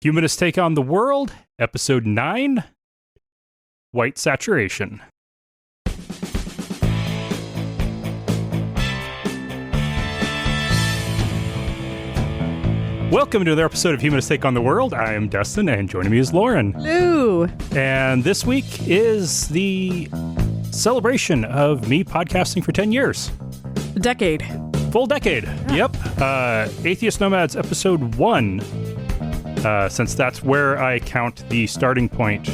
Humanists Take on the World, Episode 9, White Saturation. Welcome to another episode of Humanists Take on the World. I am Dustin, and joining me is Lauren. Hello. And this week is the celebration of me podcasting for 10 years. A decade. Full decade. Yeah. Yep. Atheist Nomads, Episode 1. Since that's where I count the starting point,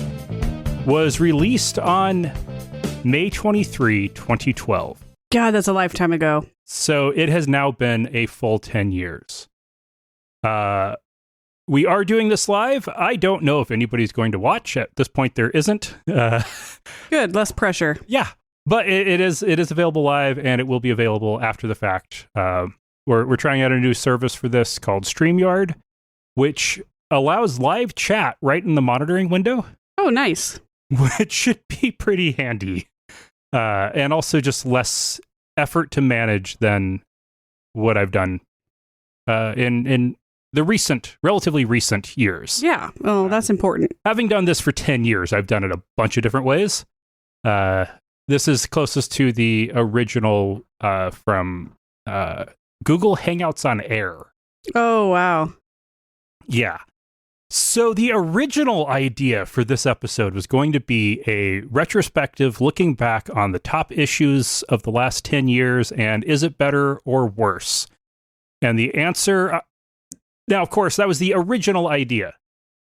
was released on May 23, 2012. God, that's a lifetime ago. So it has now been a full 10 years. We are doing this live. I don't know if anybody's going to watch. At this point, there isn't. Good, less pressure. Yeah, but it is available live, and it will be available after the fact. We're trying out a new service for this called StreamYard, which allows live chat right in the monitoring window. Oh, nice. Which should be pretty handy. And also just less effort to manage than what I've done in the relatively recent years. Yeah, well, that's important. Having done this for 10 years, I've done it a bunch of different ways. This is closest to the original from Google Hangouts on Air. Oh, wow. Yeah. So the original idea for this episode was going to be a retrospective looking back on the top issues of the last 10 years and is it better or worse? And the answer, now, of course, that was the original idea.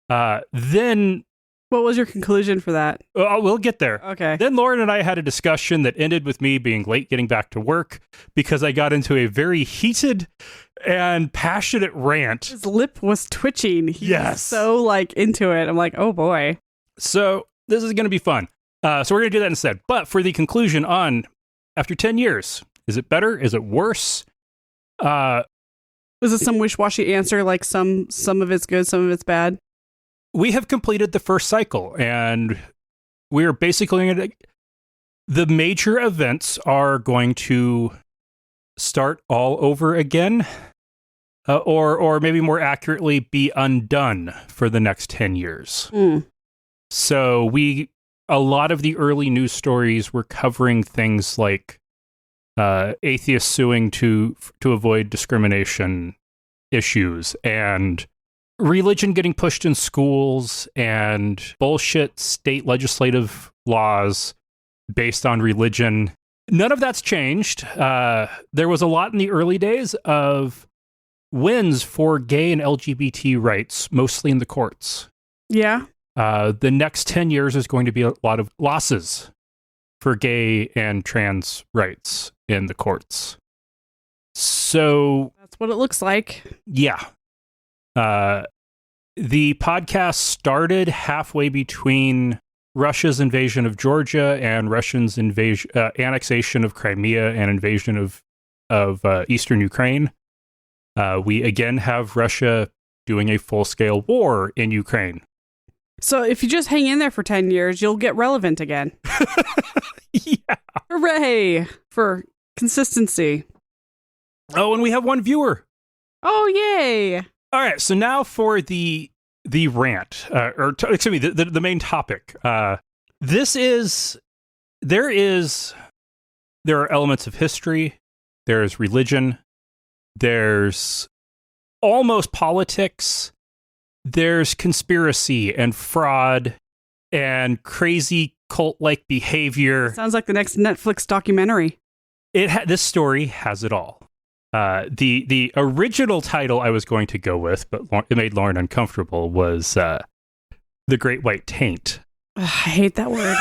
Then... What was your conclusion for that? We'll get there. Okay. Then Lauren and I had a discussion that ended with me being late getting back to work because I got into a very heated and passionate rant. His lip was twitching. He Yes. was so, into it. I'm like, oh, boy. So this is going to be fun. So we're going to do that instead. But for the conclusion on, after 10 years, is it better? Is it worse? Was it some wish-washy answer, like some of it's good, some of it's bad? We have completed the first cycle, and we are basically the major events are going to start all over again, or maybe more accurately, be undone for the next 10 years. Mm. So a lot of the early news stories were covering things like atheists suing to avoid discrimination issues, and religion getting pushed in schools, and bullshit state legislative laws based on religion. None of that's changed. There was a lot in the early days of wins for gay and LGBT rights, mostly in the courts. Yeah. The next 10 years is going to be a lot of losses for gay and trans rights in the courts. So... That's what it looks like. Yeah. The podcast started halfway between Russia's invasion of Georgia and Russia's annexation of Crimea and invasion of eastern Ukraine. We again have Russia doing a full-scale war in Ukraine. So if you just hang in there for 10 years, you'll get relevant again. Yeah. Hooray for consistency. Oh, and we have one viewer. Oh, yay. All right, so now for the rant, excuse me, the main topic. There are elements of history, there's religion, there's almost politics, there's conspiracy and fraud and crazy cult-like behavior. Sounds like the next Netflix documentary. This story has it all. The original title I was going to go with, but it made Lauren uncomfortable, was The Great White Taint. Ugh, I hate that word.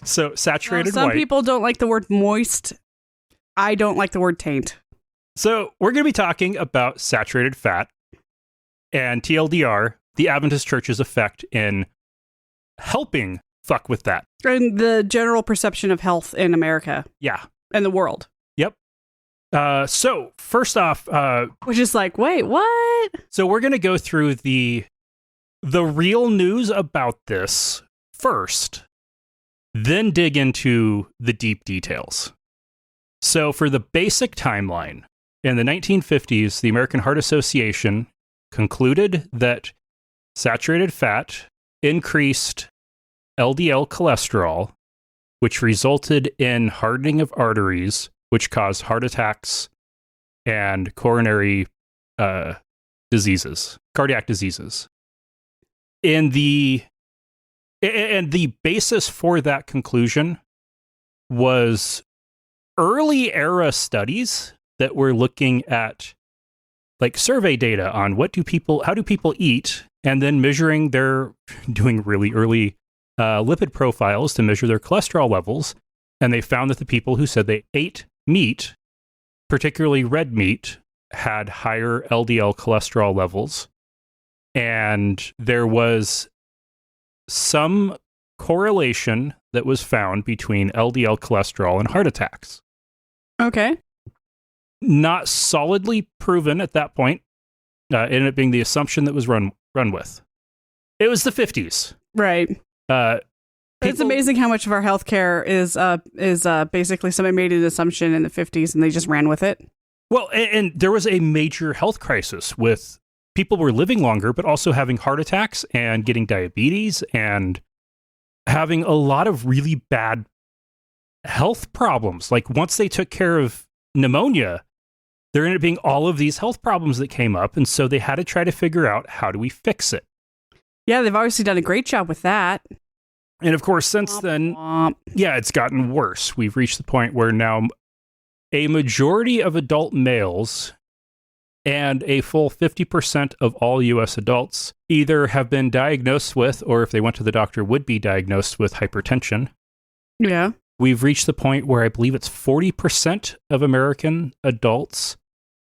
So, saturated Some white. people don't like the word moist. I don't like the word taint. So, we're going to be talking about saturated fat and TLDR, the Adventist Church's effect in helping fuck with that. And the general perception of health in America. Yeah. And the world. Yep. So first off, which is like, wait, what? So we're going to go through the real news about this first, then dig into the deep details. So for the basic timeline, in the 1950s, the American Heart Association concluded that saturated fat increased LDL cholesterol, which resulted in hardening of arteries, which caused heart attacks and coronary diseases, cardiac diseases. And the basis for that conclusion was early era studies that were looking at like survey data on how do people eat, and then doing really early lipid profiles to measure their cholesterol levels. And they found that the people who said they ate meat, particularly red meat, had higher LDL cholesterol levels. And there was some correlation that was found between LDL cholesterol and heart attacks. Okay. Not solidly proven at that point. Ended up being the assumption that was run with. It was the 50s. Right. It's amazing how much of our healthcare is basically somebody made an assumption in the 50s and they just ran with it. Well, and there was a major health crisis with people were living longer, but also having heart attacks and getting diabetes and having a lot of really bad health problems. Like once they took care of pneumonia, there ended up being all of these health problems that came up. And so they had to try to figure out, how do we fix it? Yeah, they've obviously done a great job with that. And of course, since then, yeah, it's gotten worse. We've reached the point where now a majority of adult males and a full 50% of all U.S. adults either have been diagnosed with, or if they went to the doctor, would be diagnosed with hypertension. Yeah. We've reached the point where I believe it's 40% of American adults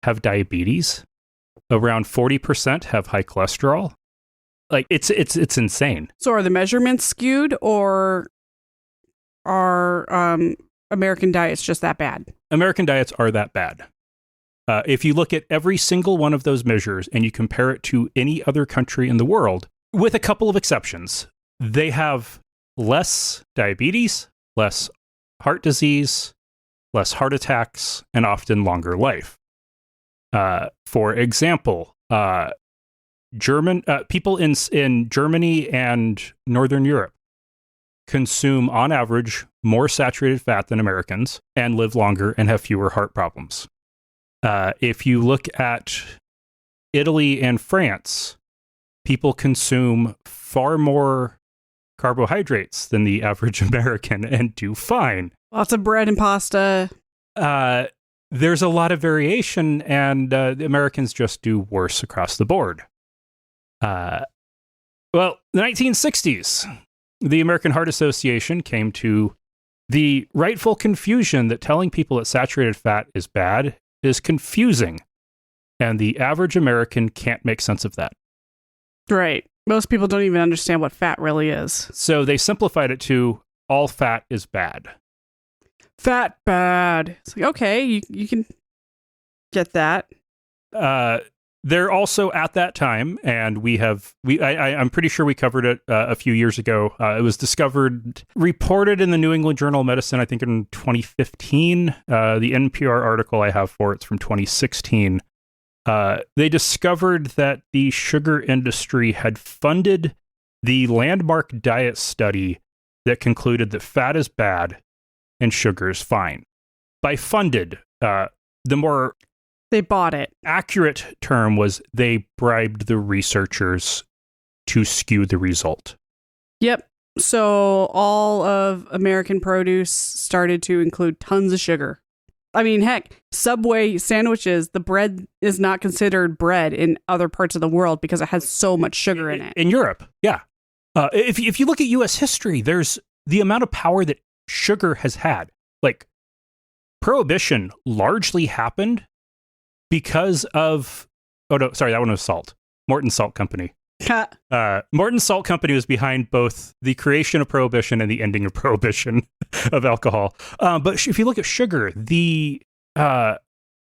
have diabetes. Around 40% have high cholesterol. Like it's insane. So are the measurements skewed, or are American diets just that bad? American diets are that bad. If you look at every single one of those measures and you compare it to any other country in the world, with a couple of exceptions, they have less diabetes, less heart disease, less heart attacks, and often longer life. For example, people in Germany and Northern Europe consume, on average, more saturated fat than Americans and live longer and have fewer heart problems. If you look at Italy and France, people consume far more carbohydrates than the average American and do fine. Lots of bread and pasta. There's a lot of variation, and the Americans just do worse across the board. Well, the 1960s, the American Heart Association came to the rightful confusion that telling people that saturated fat is bad is confusing, and the average American can't make sense of that. Right. Most people don't even understand what fat really is. So they simplified it to all fat is bad. Fat bad. It's like, okay, you can get that. They're also at that time, and I'm pretty sure we covered it a few years ago. It was reported in the New England Journal of Medicine, I think in 2015. The NPR article I have for it's from 2016. They discovered that the sugar industry had funded the landmark diet study that concluded that fat is bad and sugar is fine. By funded, the more they bought it. Accurate term was they bribed the researchers to skew the result. Yep. So all of American produce started to include tons of sugar. I mean, heck, Subway sandwiches, the bread is not considered bread in other parts of the world because it has so much sugar in it. In Europe, yeah. If you look at U.S. history, there's the amount of power that sugar has had. Like, Prohibition largely happened because of... Oh, no, sorry, that one was salt. Morton Salt Company. Morton Salt Company was behind both the creation of Prohibition and the ending of Prohibition of alcohol. But if you look at sugar, the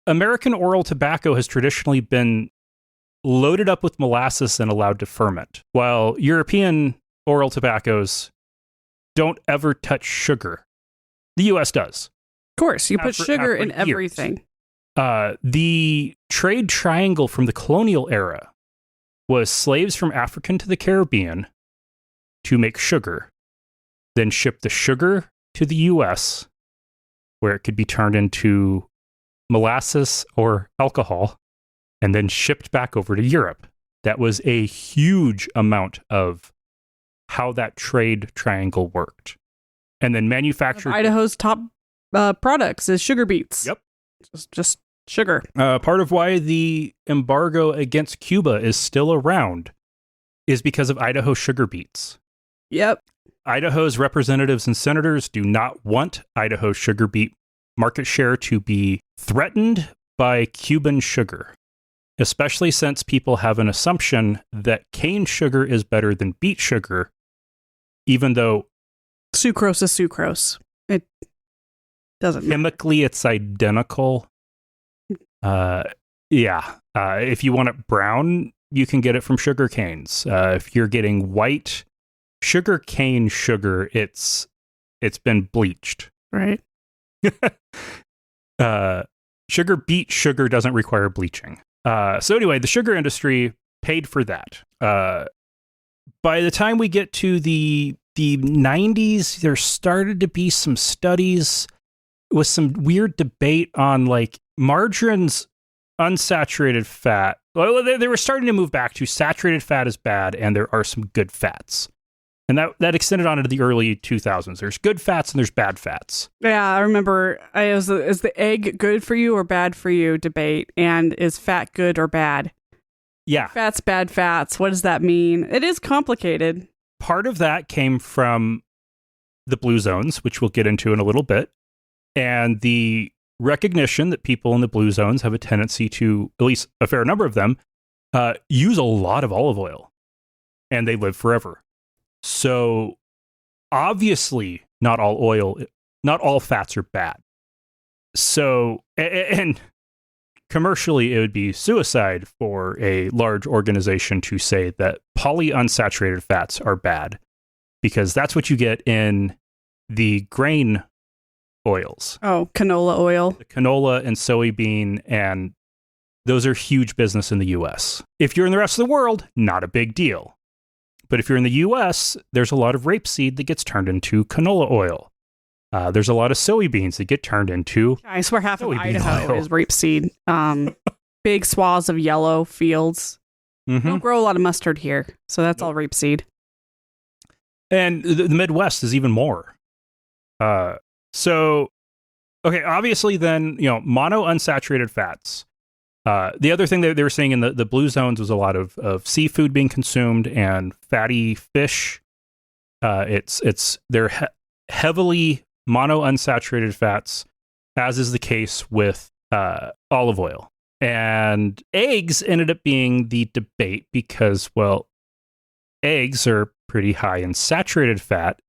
American oral tobacco has traditionally been loaded up with molasses and allowed to ferment, while European oral tobaccos don't ever touch sugar. The U.S. does. Of course, you put sugar in everything. The trade triangle from the colonial era was slaves from Africa to the Caribbean to make sugar, then ship the sugar to the U.S., where it could be turned into molasses or alcohol, and then shipped back over to Europe. That was a huge amount of how that trade triangle worked. And then manufactured... Idaho's top products is sugar beets. Yep. Just sugar. Part of why the embargo against Cuba is still around is because of Idaho sugar beets. Yep. Idaho's representatives and senators do not want Idaho sugar beet market share to be threatened by Cuban sugar, especially since people have an assumption that cane sugar is better than beet sugar, even though sucrose is sucrose. It doesn't matter. Chemically, it's identical. If you want it brown, you can get it from sugar canes. If you're getting white sugar cane sugar, it's been bleached. Right. Sugar beet sugar doesn't require bleaching. So anyway, the sugar industry paid for that. By the time we get to the 90s, there started to be some studies with some weird debate on like margarine's unsaturated fat. Well, they were starting to move back to saturated fat is bad, and there are some good fats. And that extended on into the early 2000s. There's good fats and there's bad fats. Yeah, I remember. Is the egg good for you or bad for you debate, and is fat good or bad? Yeah. Fats, bad fats. What does that mean? It is complicated. Part of that came from the blue zones, which we'll get into in a little bit, and the recognition that people in the blue zones have a tendency to, at least a fair number of them, use a lot of olive oil, and they live forever. So obviously not all fats are bad. So, and commercially it would be suicide for a large organization to say that polyunsaturated fats are bad, because that's what you get in the grain oils. Oh, canola oil. The canola and soybean, and those are huge business in the US. If you're in the rest of the world, not a big deal. But if you're in the U.S., there's a lot of rapeseed that gets turned into canola oil. There's a lot of soybeans that get turned into... I swear half of Idaho is rapeseed. Big swaths of yellow fields. Mm-hmm. Don't grow a lot of mustard here, so that's all rapeseed. And the Midwest is even more. Obviously then, monounsaturated fats. The other thing that they were saying in the blue zones was a lot of seafood being consumed and fatty fish. They're heavily monounsaturated fats, as is the case with olive oil. And eggs ended up being the debate because, well, eggs are pretty high in saturated fat,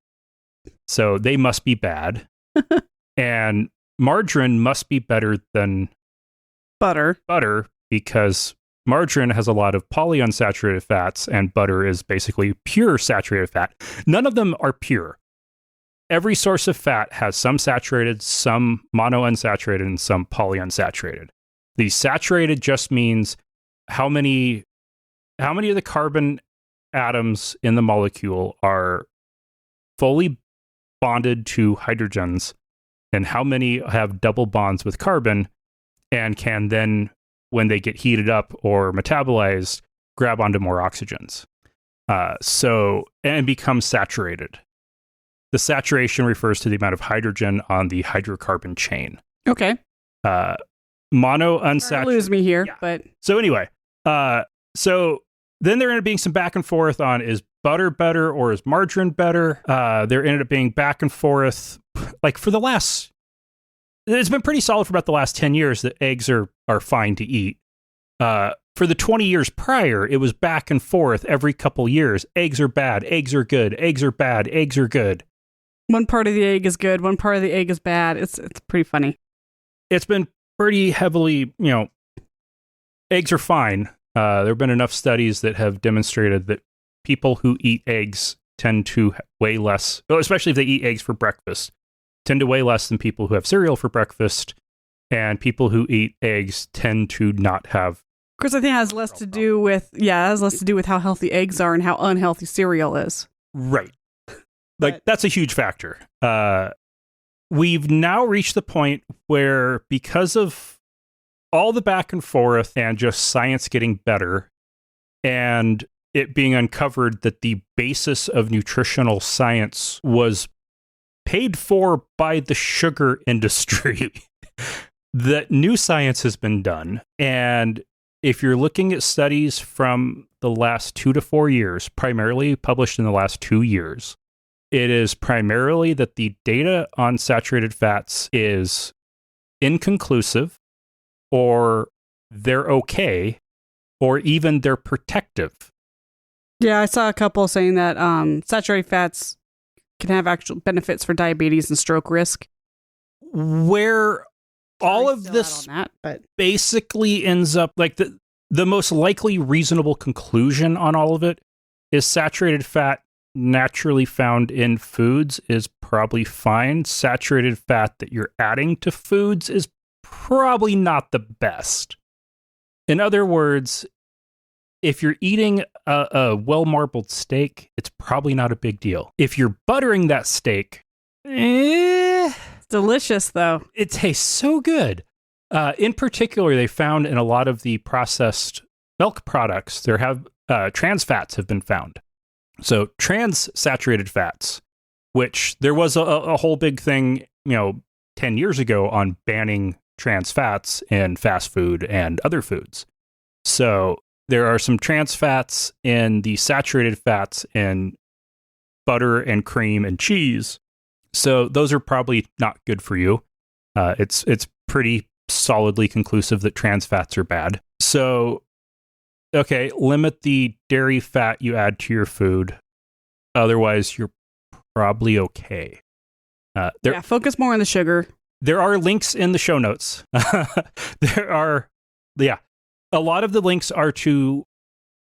so they must be bad. And margarine must be better than butter, because margarine has a lot of polyunsaturated fats and butter is basically pure saturated fat. None of them are pure. Every source of fat has some saturated, some monounsaturated, and some polyunsaturated. The saturated just means how many of the carbon atoms in the molecule are fully bonded to hydrogens, and how many have double bonds with carbon and can then, when they get heated up or metabolized, grab onto more oxygens. And become saturated. The saturation refers to the amount of hydrogen on the hydrocarbon chain. Okay. Monounsaturated. Lose me here, yeah. But so anyway, so then there ended up being some back and forth on, is butter better or is margarine better? There ended up being back and forth, like it's been pretty solid for about the last 10 years that eggs are fine to eat. For the 20 years prior, it was back and forth every couple years. Eggs are bad, eggs are good, eggs are bad, eggs are good. One part of the egg is good, one part of the egg is bad. It's pretty funny. It's been pretty heavily, eggs are fine. There have been enough studies that have demonstrated that people who eat eggs tend to weigh less, especially if they eat eggs for breakfast, tend to weigh less than people who have cereal for breakfast, and people who eat eggs tend to not have Of course, I think it has less to do with how healthy eggs are and how unhealthy cereal is. Right. Like, that's a huge factor. We've now reached the point where, because of all the back and forth and just science getting better and it being uncovered that the basis of nutritional science was paid for by the sugar industry, that new science has been done. And if you're looking at studies from the last 2 to 4 years, primarily published in the last 2 years, it is primarily that the data on saturated fats is inconclusive, or they're okay, or even they're protective. Yeah, I saw a couple saying that saturated fats can have actual benefits for diabetes and stroke risk. Where all of this basically ends up, like, the most likely reasonable conclusion on all of it is saturated fat naturally found in foods is probably fine. Saturated fat that you're adding to foods is probably not the best. In other words, if you're eating a well-marbled steak, it's probably not a big deal. If you're buttering that steak, it's delicious, though. It tastes so good. In particular, they found in a lot of the processed milk products, there have trans fats have been found. So trans saturated fats, which there was a whole big thing, 10 years ago on banning trans fats in fast food and other foods. So there are some trans fats in the saturated fats in butter and cream and cheese. So those are probably not good for you. It's pretty solidly conclusive that trans fats are bad. So, okay, limit the dairy fat you add to your food. Otherwise, you're probably okay. Focus more on the sugar. There are links in the show notes. A lot of the links are to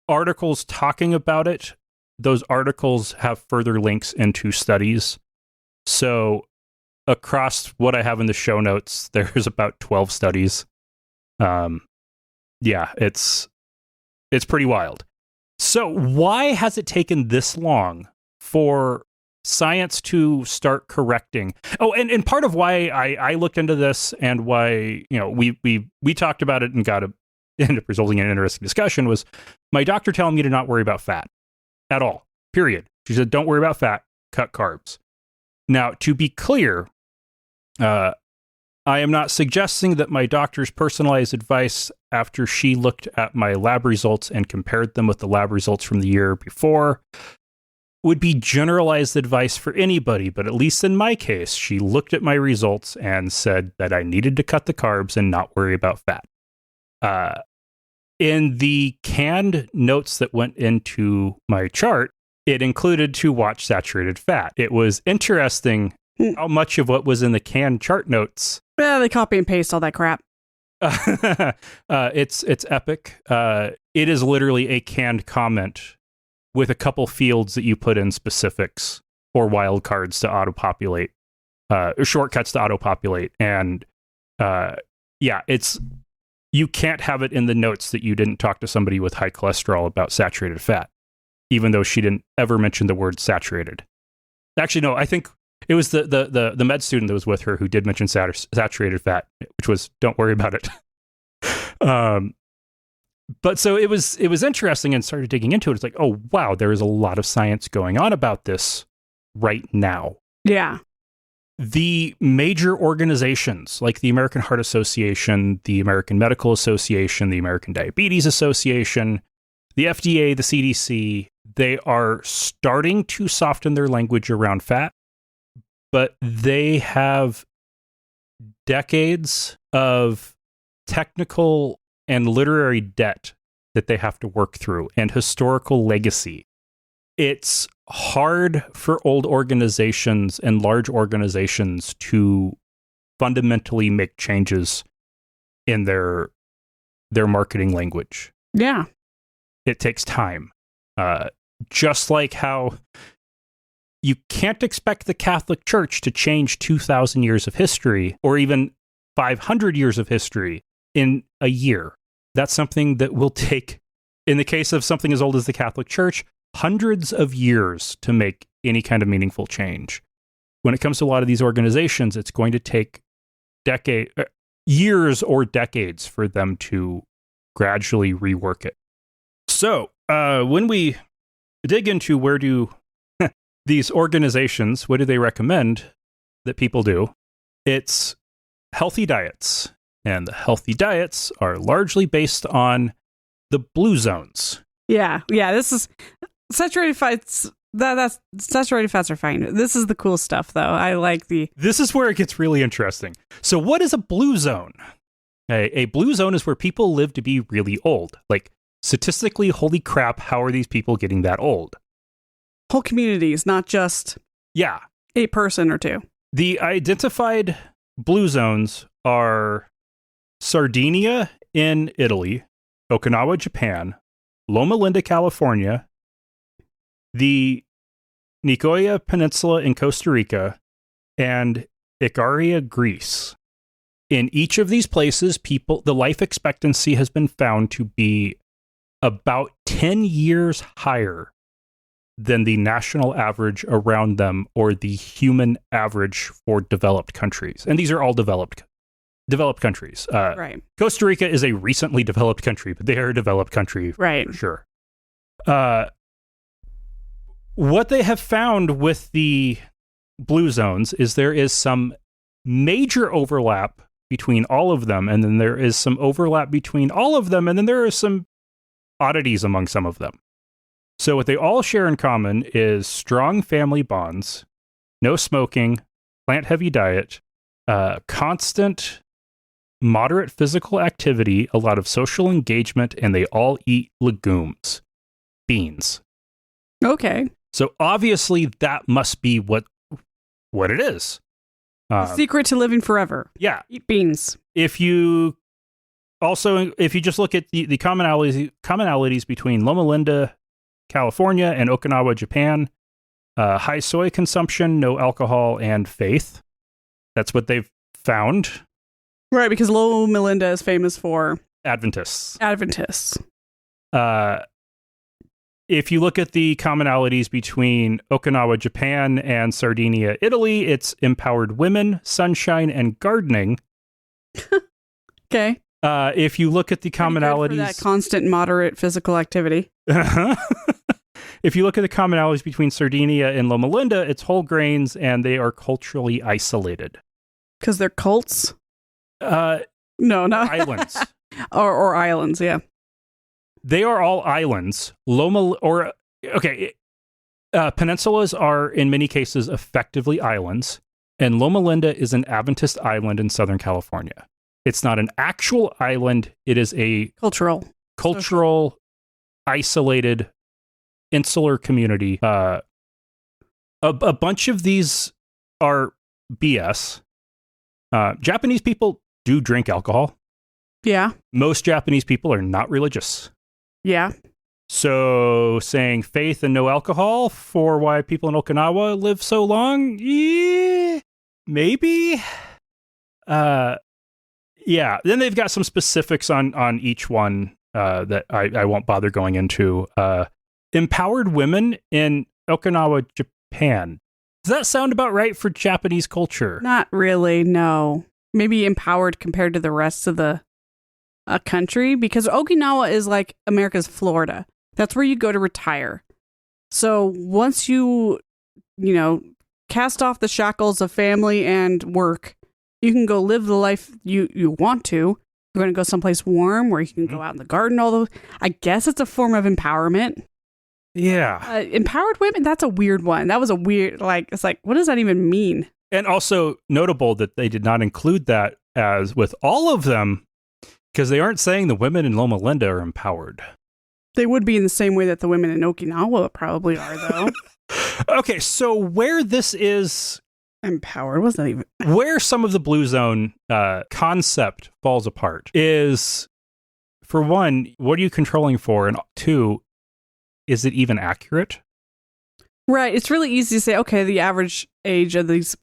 articles talking about it. Those articles have further links into studies. So across what I have in the show notes, there's about 12 studies. It's pretty wild. So why has it taken this long for science to start correcting? Oh, and part of why I looked into this and why, we talked about it and ended up resulting in an interesting discussion was my doctor telling me to not worry about fat at all, period. She said, don't worry about fat, cut carbs. Now, to be clear, I am not suggesting that my doctor's personalized advice after she looked at my lab results and compared them with the lab results from the year before would be generalized advice for anybody, but at least in my case, she looked at my results and said that I needed to cut the carbs and not worry about fat. In the canned notes that went into my chart, it included to watch saturated fat. It was interesting how much of what was in the canned chart notes. Yeah, they copy and paste all that crap. It's epic. It is literally a canned comment with a couple fields that you put in specifics or wildcards to auto-populate, or shortcuts to auto-populate. And you can't have it in the notes that you didn't talk to somebody with high cholesterol about saturated fat, even though she didn't ever mention the word saturated. Actually, no, I think it was the med student that was with her who did mention saturated fat, which was, don't worry about it. But so it was interesting, and started digging into it. It's like, oh, wow, there is a lot of science going on about this right now. Yeah. The major organizations like the American Heart Association, the American Medical Association, the American Diabetes Association, the FDA, the CDC, they are starting to soften their language around fat, but they have decades of technical and literary debt that they have to work through and historical legacy. It's hard for old organizations and large organizations to fundamentally make changes in their marketing language. Yeah. It takes time. Just like how you can't expect the Catholic Church to change 2,000 years of history or even 500 years of history in a year. that's something that will take, in the case of something as old as the Catholic Church, hundreds of years to make any kind of meaningful change. When it comes to a lot of these organizations, it's going to take years or decades for them to gradually rework it. So, when we dig into where do these organizations, what do they recommend that people do? It's healthy diets. And the healthy diets are largely based on the blue zones. Yeah. This is saturated fats. That's saturated fats are fine. This is the cool stuff, though. I like This is where it gets really interesting. So, what is a blue zone? A blue zone is where people live to be really old. Like, statistically, holy crap, how are these people getting that old? whole communities, not just a person or two. The identified blue zones are Sardinia in Italy, Okinawa, Japan, Loma Linda, California, the Nicoya Peninsula in Costa Rica, and Ikaria, Greece. In each of these places, the life expectancy has been found to be about 10 years higher than the national average around them or the human average for developed countries. And these are all developed countries. Right. Costa Rica is a recently developed country, but they are a developed country right. for sure. What they have found with the blue zones is there is some major overlap between all of them, and then there is some overlap between all of them, and then there are some oddities among some of them. So what they all share in common is strong family bonds, no smoking, plant-heavy diet, constant, moderate physical activity, a lot of social engagement, and they all eat legumes, beans. Okay. So obviously that must be what it is. The secret to living forever. Yeah. Eat beans. If you just look at the commonalities between Loma Linda, California, and Okinawa, Japan, high soy consumption, no alcohol, and faith. That's what they've found. Right, because Loma Linda is famous for Adventists. If you look at the commonalities between Okinawa, Japan, and Sardinia, Italy, it's empowered women, sunshine, and gardening. Okay. If you look at the commonalities... For that constant, moderate physical activity. If you look at the commonalities between Sardinia and Loma Linda, it's whole grains, and they are culturally isolated. Because they're cults? No, not... Islands. or islands, yeah. They are all islands. Peninsulas are, in many cases, effectively islands, and Loma Linda is an Adventist island in Southern California. It's not an actual island. It is a cultural, isolated, insular community. A bunch of these are BS. Japanese people do drink alcohol. Yeah. Most Japanese people are not religious. Yeah. So saying faith and no alcohol for why people in Okinawa live so long? Yeah, maybe. Yeah. Then they've got some specifics on each one that I won't bother going into. Empowered women in Okinawa, Japan. Does that sound about right for Japanese culture? Not really, no. Maybe empowered compared to the rest of the country, because Okinawa is like America's Florida. That's where you go to retire. So once you cast off the shackles of family and work, you can go live the life you want to. You're going to go someplace warm where you can go out in the garden. I guess it's a form of empowerment. Yeah. Empowered women, that's a weird one. That was a weird, it's like, what does that even mean? And also notable that they did not include that as with all of them, because they aren't saying the women in Loma Linda are empowered. They would be in the same way that the women in Okinawa probably are, though. Okay, so where this is... Empowered? What's that even? Where some of the Blue Zone concept falls apart is, for one, what are you controlling for? And two, is it even accurate? Right. It's really easy to say, okay, the average age of these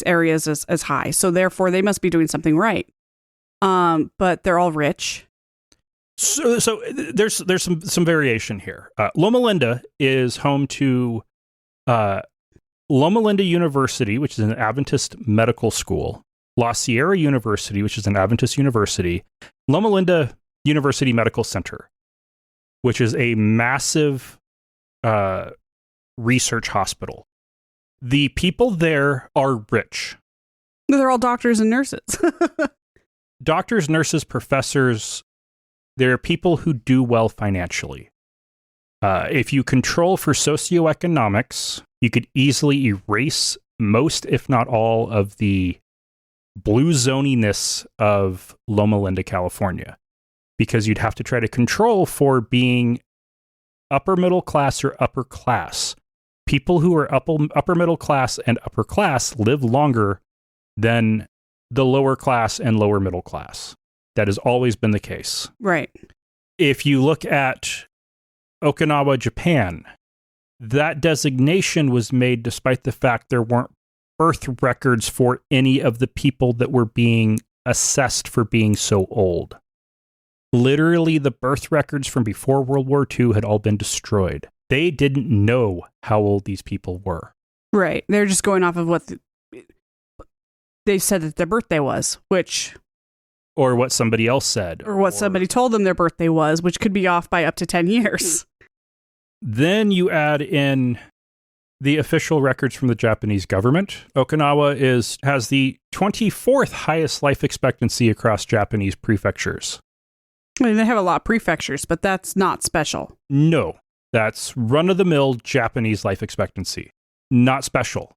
areas is high, so therefore they must be doing something right. But they're all rich. So there's some variation here. Loma Linda is home to Loma Linda University, which is an Adventist medical school, La Sierra University, which is an Adventist university, Loma Linda University Medical Center, which is a massive research hospital. The people there are rich. They're all doctors and nurses. Doctors, nurses, professors. There are people who do well financially. If you control for socioeconomics, you could easily erase most, if not all, of the blue zoniness of Loma Linda, California, because you'd have to try to control for being upper middle class or upper class. People who are upper middle class and upper class live longer than the lower class and lower middle class. That has always been the case. Right. If you look at Okinawa, Japan, that designation was made despite the fact there weren't birth records for any of the people that were being assessed for being so old. Literally, the birth records from before World War II had all been destroyed. They didn't know how old these people were. Right. They're just going off of what they said that their birthday was, which... Or what somebody else said. Or what somebody told them their birthday was, which could be off by up to 10 years. Then you add in the official records from the Japanese government. Okinawa has the 24th highest life expectancy across Japanese prefectures. I mean, they have a lot of prefectures, but that's not special. No, that's run-of-the-mill Japanese life expectancy. Not special.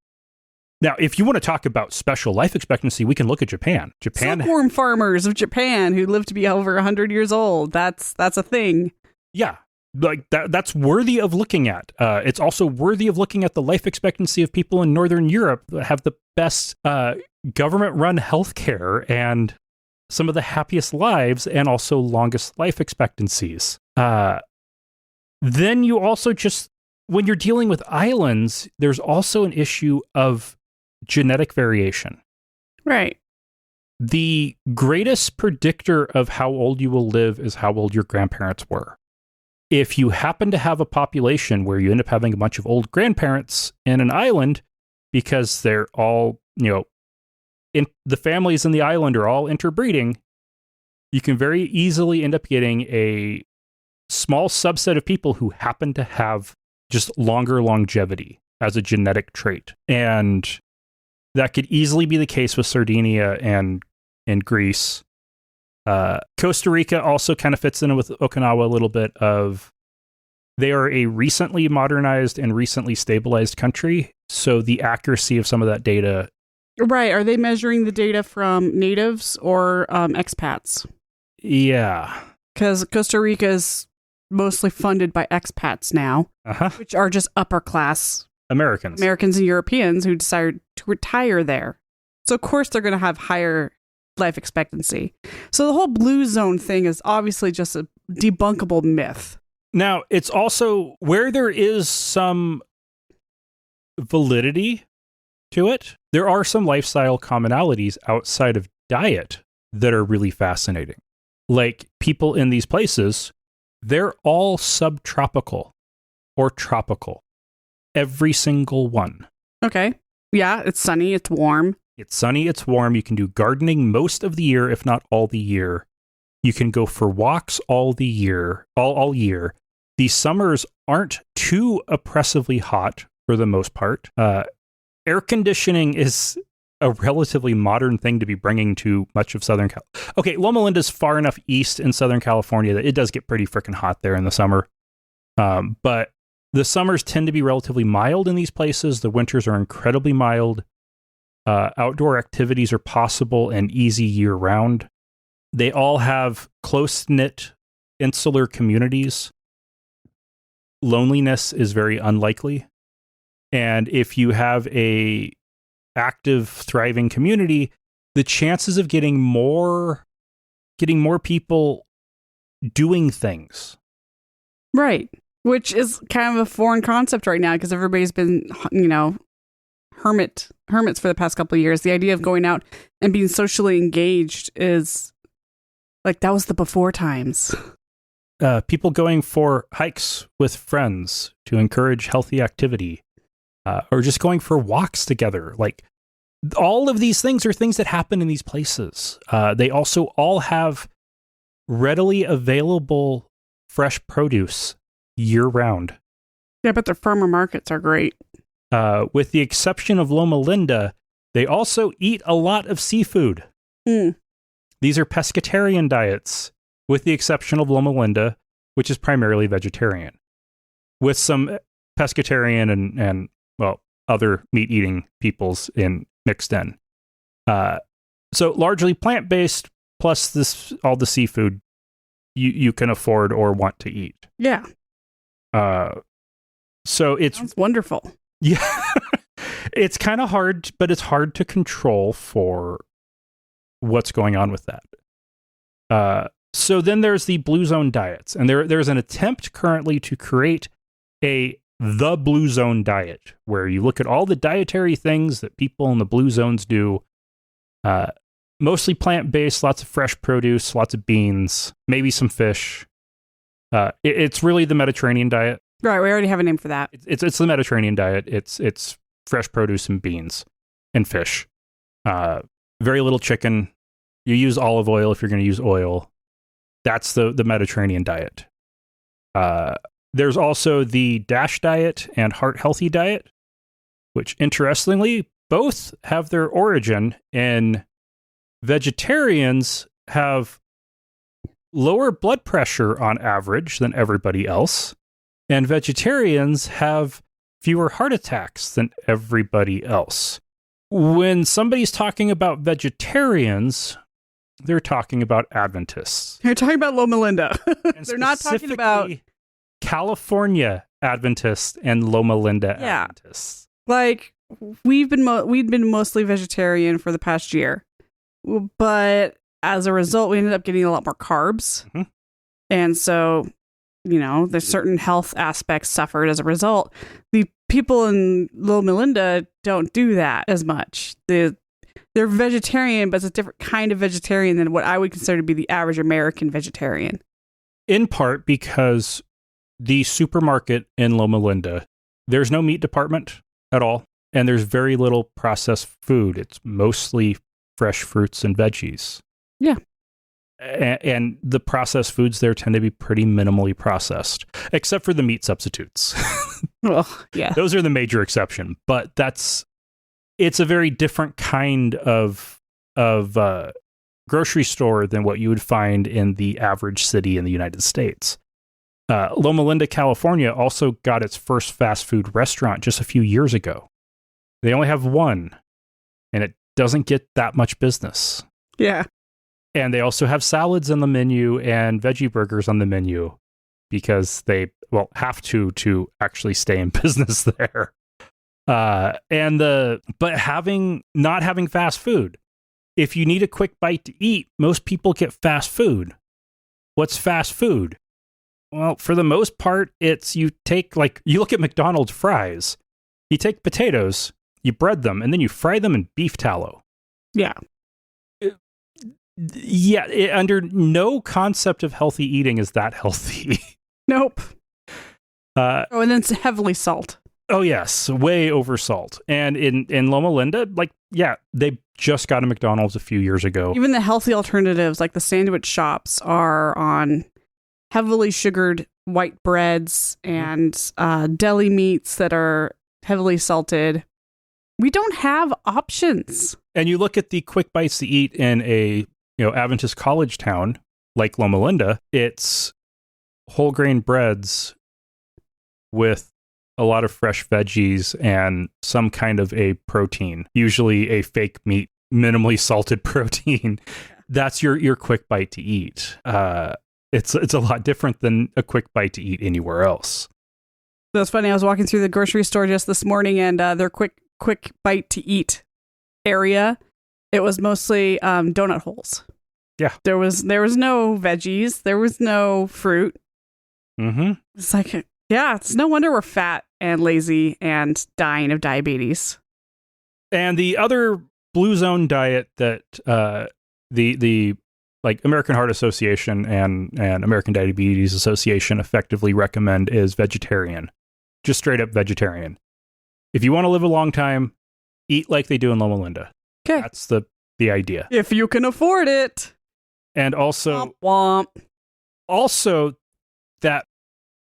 Now, if you want to talk about special life expectancy, we can look at Japan. Silkworm farmers of Japan who live to be over 100 years old. That's a thing. Yeah, like that's worthy of looking at. It's also worthy of looking at the life expectancy of people in Northern Europe that have the best government-run healthcare and some of the happiest lives and also longest life expectancies. Then you also just, when you're dealing with islands, there's also an issue of genetic variation. Right. The greatest predictor of how old you will live is how old your grandparents were. If you happen to have a population where you end up having a bunch of old grandparents in an island because they're all, the families in the island are all interbreeding, you can very easily end up getting a small subset of people who happen to have just longer longevity as a genetic trait. And that could easily be the case with Sardinia and Greece. Costa Rica also kind of fits in with Okinawa a little bit of, they are a recently modernized and recently stabilized country. So the accuracy of some of that data. Right. Are they measuring the data from natives or expats? Yeah. Because Costa Rica is mostly funded by expats now, which are just upper class Americans and Europeans who decided to retire there. So, of course, they're going to have higher life expectancy. So the whole blue zone thing is obviously just a debunkable myth. Now, it's also where there is some validity to it. There are some lifestyle commonalities outside of diet that are really fascinating. Like people in these places, they're all subtropical or tropical. Every single one. Okay. Yeah, it's sunny, it's warm. It's sunny, it's warm. You can do gardening most of the year, if not all the year. You can go for walks all the year, all year. The summers aren't too oppressively hot for the most part. Air conditioning is a relatively modern thing to be bringing to much of Southern California. Okay, Loma Linda's far enough east in Southern California that it does get pretty freaking hot there in the summer. But the summers tend to be relatively mild in these places. The winters are incredibly mild. Outdoor activities are possible and easy year-round. They all have close-knit insular communities. Loneliness is very unlikely. And if you have a active, thriving community, the chances of getting more people doing things. Right. Which is kind of a foreign concept right now because everybody's been, hermits for the past couple of years. The idea of going out and being socially engaged is like, that was the before times. people going for hikes with friends to encourage healthy activity, or just going for walks together. Like, all of these things are things that happen in these places. They also all have readily available fresh produce year round. Yeah, but their farmer markets are great. With the exception of Loma Linda, they also eat a lot of seafood. Mm. These are pescatarian diets, with the exception of Loma Linda, which is primarily vegetarian, with some pescatarian and other meat-eating peoples mixed in. So largely plant-based, plus all the seafood you can afford or want to eat. Yeah. So it's Sounds wonderful. Yeah. It's kind of hard, but it's hard to control for what's going on with that. So then there's the Blue Zone diets, and there's an attempt currently to create the Blue Zone diet, where you look at all the dietary things that people in the Blue Zones do, mostly plant-based, lots of fresh produce, lots of beans, maybe some fish. It's really the Mediterranean diet. Right, we already have a name for that. It's the Mediterranean diet. It's fresh produce and beans and fish. Very little chicken. You use olive oil if you're going to use oil. That's the Mediterranean diet. There's also the DASH diet and Heart Healthy diet, which interestingly both have their origin in vegetarians have lower blood pressure on average than everybody else, and vegetarians have fewer heart attacks than everybody else. When somebody's talking about vegetarians, they're talking about Adventists. You're talking about Loma Linda. They're not talking about California Adventists and Loma Linda Adventists. Like, we've been mostly vegetarian for the past year, but as a result, we ended up getting a lot more carbs, and so there's certain health aspects suffered as a result. The people in Loma Linda don't do that as much. They're vegetarian, but it's a different kind of vegetarian than what I would consider to be the average American vegetarian. In part because the supermarket in Loma Linda, there's no meat department at all, and there's very little processed food. It's mostly fresh fruits and veggies. Yeah. And the processed foods there tend to be pretty minimally processed, except for the meat substitutes. Well, yeah. Those are the major exception, but it's a very different kind of grocery store than what you would find in the average city in the United States. Loma Linda, California also got its first fast food restaurant just a few years ago. They only have one, and it doesn't get that much business. Yeah. And they also have salads on the menu and veggie burgers on the menu because they have to actually stay in business there. But not having fast food. If you need a quick bite to eat, most people get fast food. What's fast food? Well, for the most part, it's you look at McDonald's fries. You take potatoes, you bread them, and then you fry them in beef tallow. Yeah. Under no concept of healthy eating is that healthy. Nope. And then it's heavily salt. Oh, yes. Way over salt. And in Loma Linda, they just got a McDonald's a few years ago. Even the healthy alternatives, like the sandwich shops, are on heavily sugared white breads and deli meats that are heavily salted. We don't have options. And you look at the quick bites to eat in a Adventist college town like Loma Linda, it's whole grain breads with a lot of fresh veggies and some kind of a protein, usually a fake meat, minimally salted protein. That's your quick bite to eat. It's a lot different than a quick bite to eat anywhere else. That's funny. I was walking through the grocery store just this morning, and their quick bite to eat area, it was mostly donut holes. Yeah. There was no veggies. There was no fruit. Mm-hmm. It's like, yeah, it's no wonder we're fat and lazy and dying of diabetes. And the other Blue Zone diet that the like American Heart Association and American Diabetes Association effectively recommend is vegetarian, just straight up vegetarian. If you want to live a long time, eat like they do in Loma Linda. Okay. That's the idea. If you can afford it. And also, womp, womp. Also that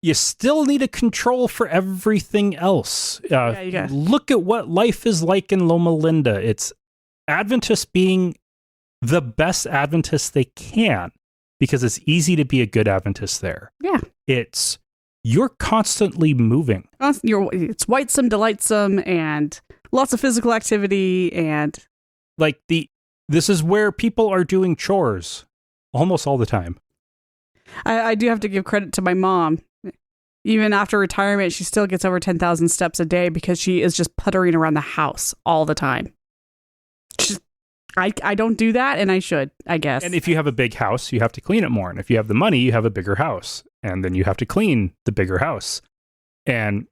you still need a control for everything else. Look at what life is like in Loma Linda. It's Adventists being the best Adventists they can because it's easy to be a good Adventist there. Yeah. You're constantly moving. It's whitesome, delightsome, and lots of physical activity, and like this is where people are doing chores almost all the time. I do have to give credit to my mom. Even after retirement, she still gets over 10,000 steps a day because she is just puttering around the house all the time. I don't do that, and I should, I guess. And if you have a big house, you have to clean it more. And if you have the money, you have a bigger house. And then you have to clean the bigger house. And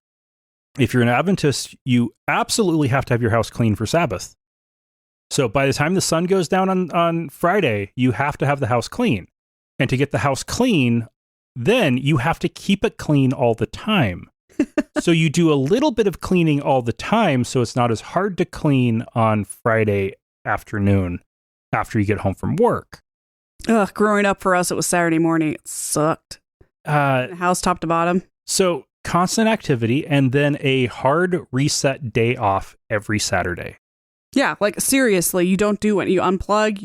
if you're an Adventist, you absolutely have to have your house clean for Sabbath. So by the time the sun goes down on Friday, you have to have the house clean. And to get the house clean, then you have to keep it clean all the time. So you do a little bit of cleaning all the time, so it's not as hard to clean on Friday afternoon after you get home from work. Ugh, growing up for us, it was Saturday morning. It sucked. House top to bottom. So constant activity and then a hard reset day off every Saturday. Yeah, like seriously, you don't do it. You unplug,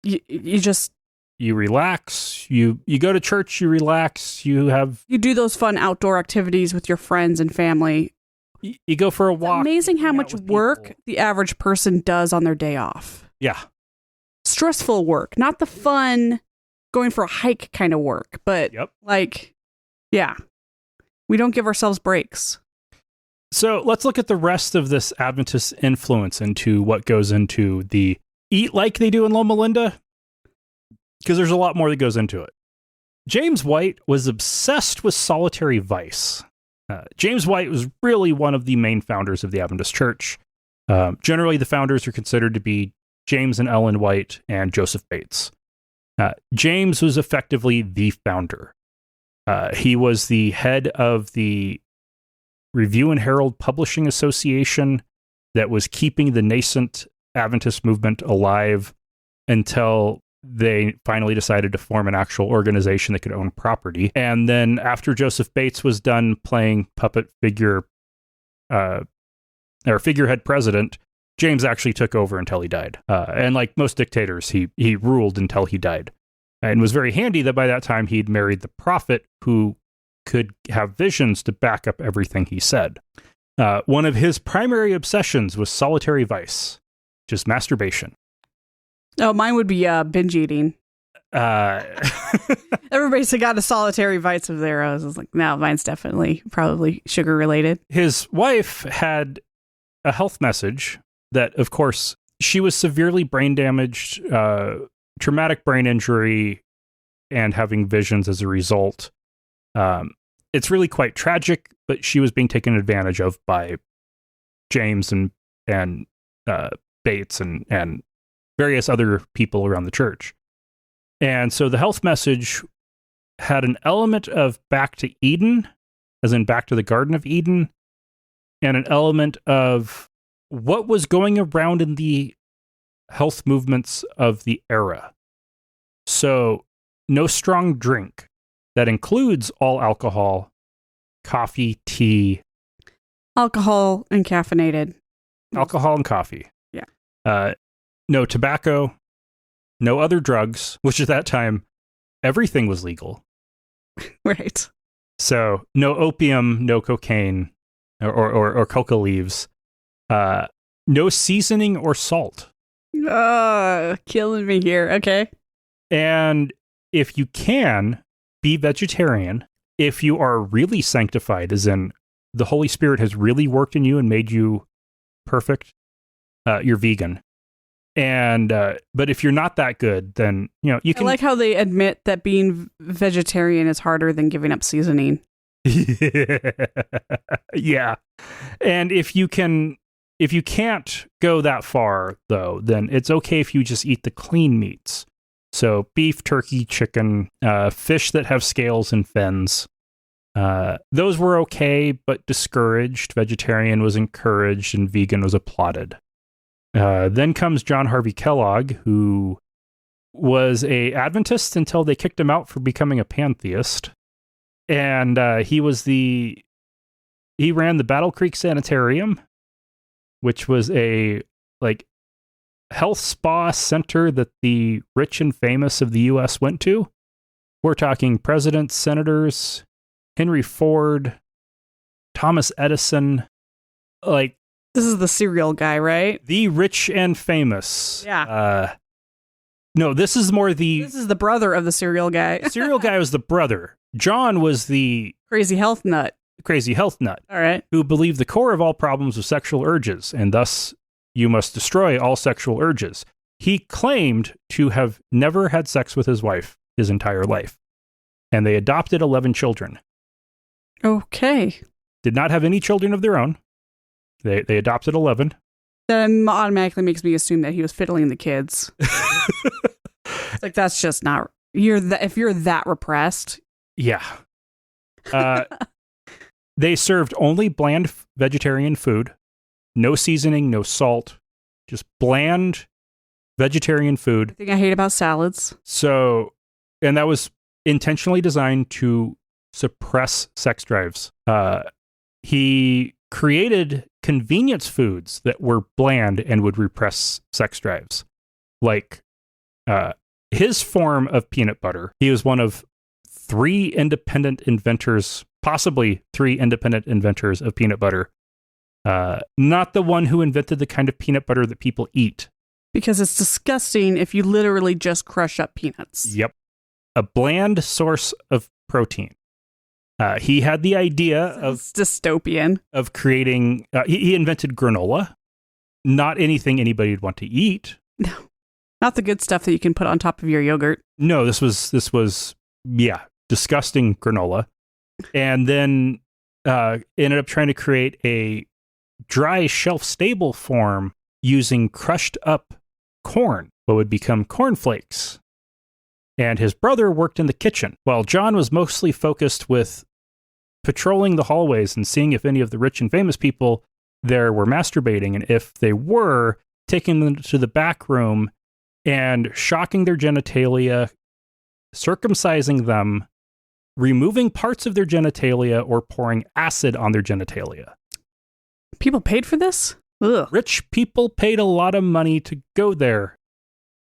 you just... You relax, you go to church, you relax, you do those fun outdoor activities with your friends and family. You go for a walk. It's amazing how much work the average person does on their day off. Yeah. Stressful work, not the fun going for a hike kind of work, but yeah, we don't give ourselves breaks. So let's look at the rest of this Adventist influence into what goes into the eat like they do in Loma Linda, because there's a lot more that goes into it. James White was obsessed with solitary vice. James White was really one of the main founders of the Adventist Church. Generally, the founders are considered to be James and Ellen White and Joseph Bates. James was effectively the founder. He was the head of the Review and Herald Publishing Association that was keeping the nascent Adventist movement alive until they finally decided to form an actual organization that could own property. And then after Joseph Bates was done playing puppet figure or figurehead president, James actually took over until he died. And like most dictators, he ruled until he died. And was very handy that by that time he'd married the prophet who could have visions to back up everything he said. One of his primary obsessions was solitary vice, just masturbation. Oh, mine would be binge eating. Everybody's got a solitary vice of their own. I was like, no, mine's definitely probably sugar related. His wife had a health message that, of course, she was severely brain damaged, traumatic brain injury, and having visions as a result. It's really quite tragic, but she was being taken advantage of by James and Bates and various other people around the church. And so the health message had an element of back to Eden, as in back to the Garden of Eden, and an element of what was going around in the health movements of the era. So no strong drink. That includes all alcohol, coffee, tea. Alcohol and caffeinated. Alcohol and coffee. Yeah. No tobacco, no other drugs, which at that time, everything was legal. Right. So no opium, no cocaine, or coca leaves. No seasoning or salt. Killing me here. Okay. And if you can, be vegetarian. If you are really sanctified, as in the Holy Spirit has really worked in you and made you perfect, you're vegan. And but if you're not that good, then you can. I like how they admit that being vegetarian is harder than giving up seasoning. Yeah. And if you can't go that far, though, then it's okay if you just eat the clean meats. So beef, turkey, chicken, fish that have scales and fins. Those were okay, but discouraged. Vegetarian was encouraged, and vegan was applauded. Then comes John Harvey Kellogg, who was a Adventist until they kicked him out for becoming a pantheist. And he ran the Battle Creek Sanitarium, which was a health spa center that the rich and famous of the U.S. went to. We're talking presidents, senators, Henry Ford, Thomas Edison. This is the cereal guy, right? The rich and famous. Yeah. No, this is the brother of the cereal guy. Cereal guy was the brother. John was the crazy health nut. All right. Who believed the core of all problems was sexual urges, and thus you must destroy all sexual urges. He claimed to have never had sex with his wife his entire life, and they adopted 11 children. Okay. Did not have any children of their own. They adopted 11. That automatically makes me assume that he was fiddling the kids. That's just not... if you're that repressed... Yeah. They served only bland vegetarian food. No seasoning, no salt. Just bland vegetarian food. The thing I hate about salads. So, and that was intentionally designed to suppress sex drives. He created convenience foods that were bland and would repress sex drives. His form of peanut butter. He was one of possibly three independent inventors of peanut butter. Not the one who invented the kind of peanut butter that people eat. Because it's disgusting if you literally just crush up peanuts. Yep. A bland source of protein. He had the idea of dystopian of creating. He invented granola. Not anything anybody would want to eat. No, not the good stuff that you can put on top of your yogurt. No, this was disgusting granola, and then ended up trying to create a dry shelf stable form using crushed up corn, what would become cornflakes. And his brother worked in the kitchen, while John was mostly focused with patrolling the hallways and seeing if any of the rich and famous people there were masturbating, and if they were, taking them to the back room and shocking their genitalia, circumcising them, removing parts of their genitalia, or pouring acid on their genitalia. People paid for this? Ugh. Rich people paid a lot of money to go there.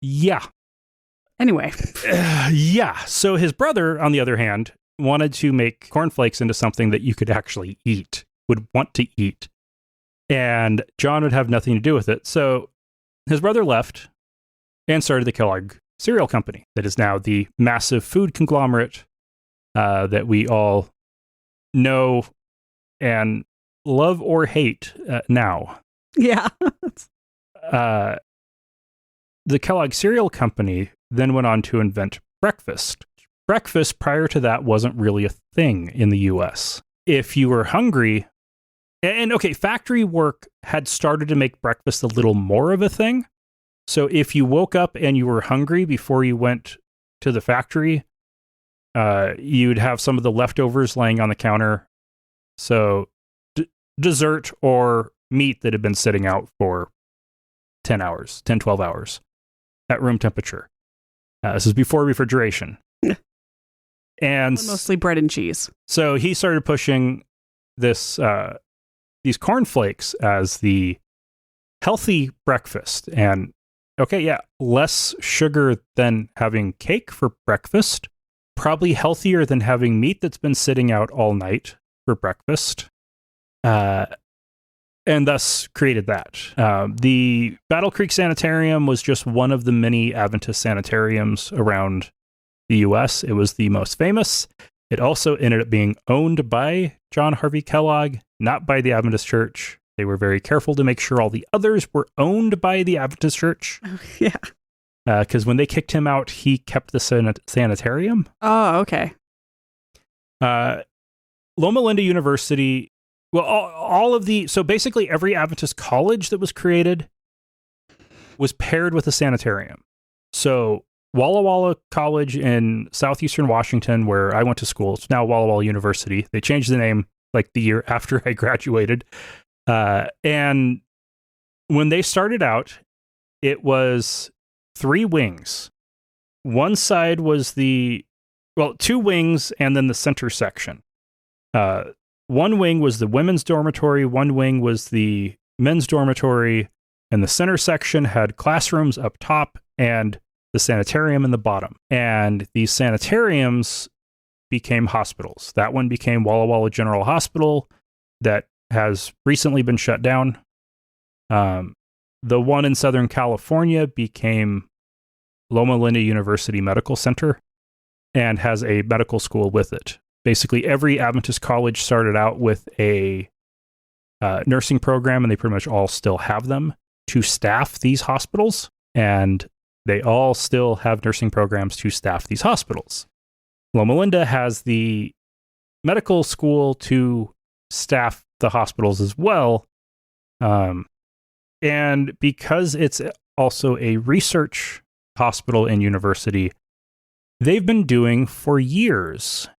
Yeah. Anyway. Yeah. So his brother, on the other hand, wanted to make cornflakes into something that you could actually eat, would want to eat. And John would have nothing to do with it. So his brother left and started the Kellogg Cereal Company, that is now the massive food conglomerate that we all know and love or hate now. Yeah. The Kellogg Cereal Company then went on to invent breakfast. Breakfast prior to that wasn't really a thing in the US. If you were hungry, and okay, factory work had started to make breakfast a little more of a thing. So if you woke up and you were hungry before you went to the factory, you'd have some of the leftovers laying on the counter. So dessert or meat that had been sitting out for 10, 12 hours at room temperature. This is before refrigeration. And mostly bread and cheese. So he started pushing these cornflakes as the healthy breakfast. And okay, yeah, less sugar than having cake for breakfast. Probably healthier than having meat that's been sitting out all night for breakfast. And thus created that. The Battle Creek Sanitarium was just one of the many Adventist sanitariums around the U.S. It was the most famous. It also ended up being owned by John Harvey Kellogg, not by the Adventist Church. They were very careful to make sure all the others were owned by the Adventist Church. Yeah. Because when they kicked him out, he kept the sanitarium. Oh, okay. Loma Linda University... Well, so basically every Adventist college that was created was paired with a sanitarium. So Walla Walla College in southeastern Washington, where I went to school. It's now Walla Walla University. They changed the name like the year after I graduated. And when they started out, it was 3 wings. One side was two wings and then the center section. One wing was the women's dormitory, one wing was the men's dormitory, and the center section had classrooms up top and the sanitarium in the bottom. And these sanitariums became hospitals. That one became Walla Walla General Hospital that has recently been shut down. The one in Southern California became Loma Linda University Medical Center and has a medical school with it. Basically, every Adventist college started out with a nursing program, and they pretty much all still have them to staff these hospitals, and they all still have nursing programs to staff these hospitals. Loma Linda has the medical school to staff the hospitals as well. And because it's also a research hospital and university, they've been doing for years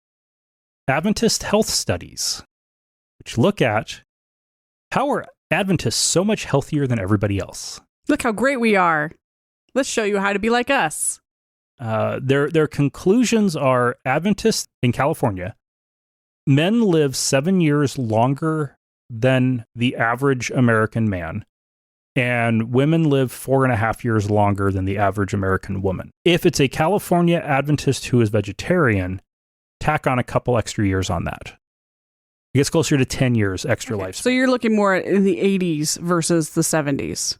Adventist health studies, which look at how are Adventists so much healthier than everybody else. Look how great we are. Let's show you how to be like us. Their conclusions are Adventists in California, men live 7 years longer than the average American man, and women live 4.5 years longer than the average American woman. If it's a California Adventist who is vegetarian, tack on a couple extra years on that. It gets closer to 10 years extra life. So you're looking more in the 80s versus the 70s.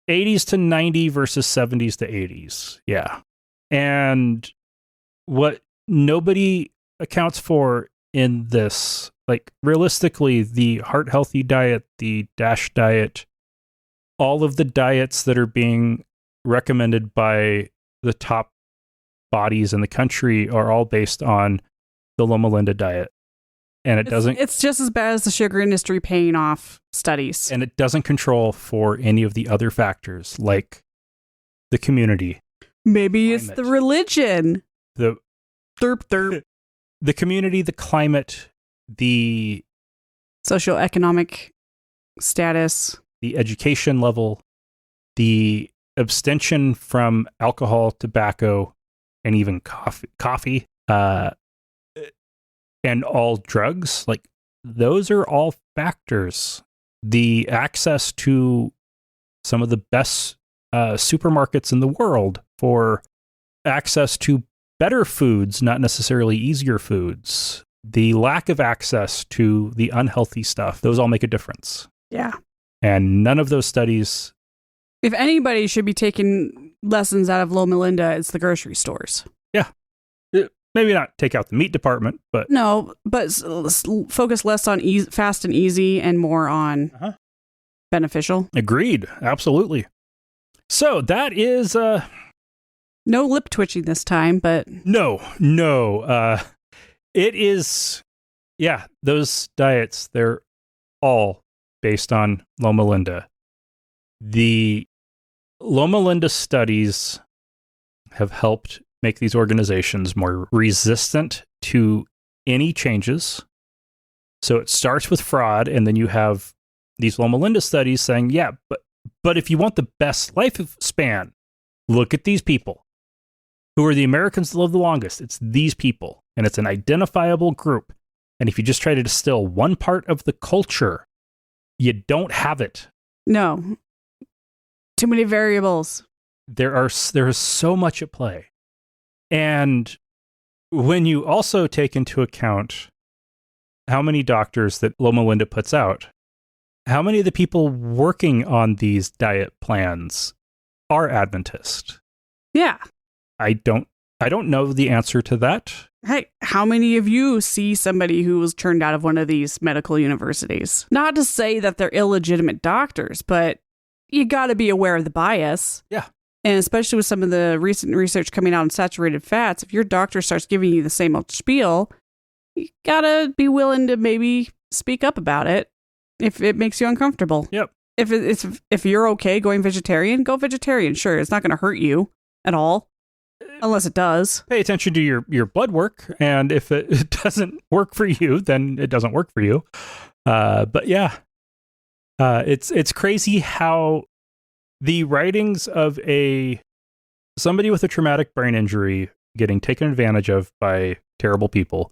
80s to 90 versus 70s to 80s. Yeah. And what nobody accounts for in this, like realistically, the heart healthy diet, the DASH diet, all of the diets that are being recommended by the top bodies in the country are all based on the Loma Linda diet. And it's just as bad as the sugar industry paying off studies. And it doesn't control for any of the other factors like the community. Maybe it's the religion. The derp. The community, the climate, the socioeconomic status, the education level, the abstention from alcohol, tobacco, and even coffee, and all drugs. Like, those are all factors. The access to some of the best supermarkets in the world for access to better foods, not necessarily easier foods. The lack of access to the unhealthy stuff, those all make a difference. Yeah. And none of those studies... If anybody should be taking lessons out of Loma Linda, it's the grocery stores. Yeah. Maybe not take out the meat department, but... No, but focus less on fast and easy and more on beneficial. Agreed. Absolutely. So that is... No lip twitching this time, but... No. It is... Yeah, those diets, they're all based on Loma Linda. The Loma Linda studies have helped make these organizations more resistant to any changes. So it starts with fraud, and then you have these Loma Linda studies saying, yeah, but if you want the best lifespan, look at these people. Who are the Americans that live the longest? It's these people, and it's an identifiable group. And if you just try to distill one part of the culture, you don't have it. No. Too many variables. There is so much at play. And when you also take into account how many doctors that Loma Linda puts out, how many of the people working on these diet plans are Adventist? Yeah. I don't know the answer to that. Hey, how many of you see somebody who was turned out of one of these medical universities? Not to say that they're illegitimate doctors, but you got to be aware of the bias. Yeah. And especially with some of the recent research coming out on saturated fats, if your doctor starts giving you the same old spiel, you got to be willing to maybe speak up about it if it makes you uncomfortable. Yep. If you're okay going vegetarian, go vegetarian. Sure, it's not going to hurt you at all. Unless it does. Pay attention to your blood work, and if it doesn't work for you, then it doesn't work for you. But yeah, it's crazy how the writings of somebody with a traumatic brain injury getting taken advantage of by terrible people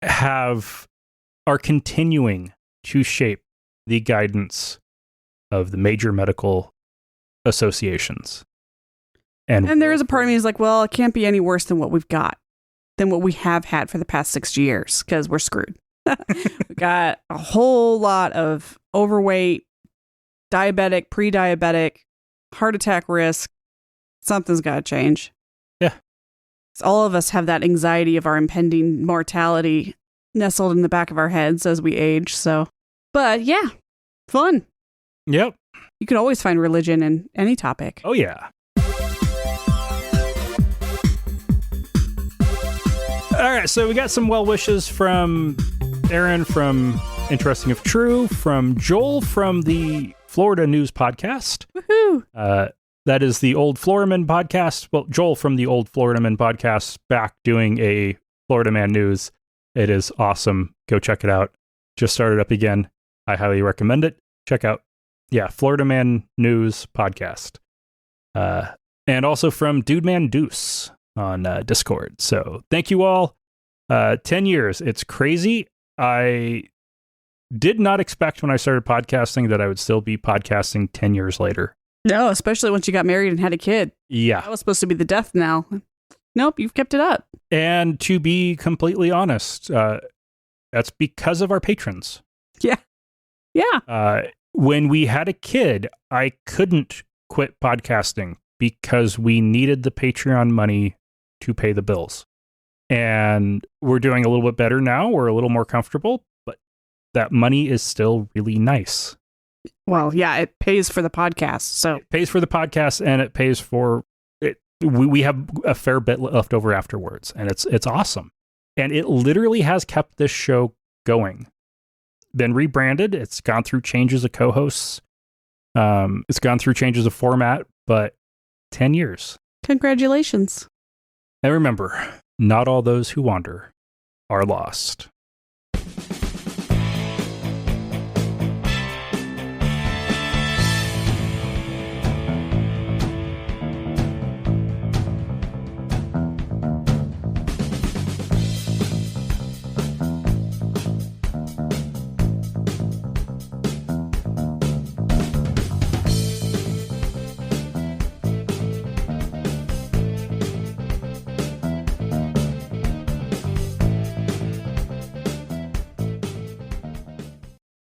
are continuing to shape the guidance of the major medical associations. And there is a part of me is like, well, it can't be any worse than what we've got, than what we have had for the past 6 years, because we're screwed. We got a whole lot of overweight, diabetic, pre-diabetic, heart attack risk. Something's got to change. Yeah. All of us have that anxiety of our impending mortality nestled in the back of our heads as we age. So, but yeah, fun. Yep. You can always find religion in any topic. Oh, yeah. All right, so we got some well wishes from Aaron from Interesting If True, from Joel from the Florida News Podcast. Woohoo! That is the Old Floridaman Podcast. Well, Joel from the Old Floridaman Podcast back doing a Florida Man News. It is awesome. Go check it out. Just started up again. I highly recommend it. Check out, Florida Man News Podcast. And also from DudeManDeuce on Discord. So thank you all. 10 years. It's crazy. I did not expect when I started podcasting that I would still be podcasting 10 years later. No, especially once you got married and had a kid. Yeah. That was supposed to be the death knell. Nope, you've kept it up. And to be completely honest, that's because of our patrons. Yeah. Yeah. When we had a kid, I couldn't quit podcasting because we needed the Patreon money to pay the bills. And we're doing a little bit better now. We're a little more comfortable, but that money is still really nice. Well, yeah, it pays for the podcast. So it pays for the podcast, and it pays for it. We have a fair bit left over afterwards, and it's awesome. And it literally has kept this show going. Been rebranded. It's gone through changes of co-hosts. It's gone through changes of format, but 10 years. Congratulations. And remember, not all those who wander are lost.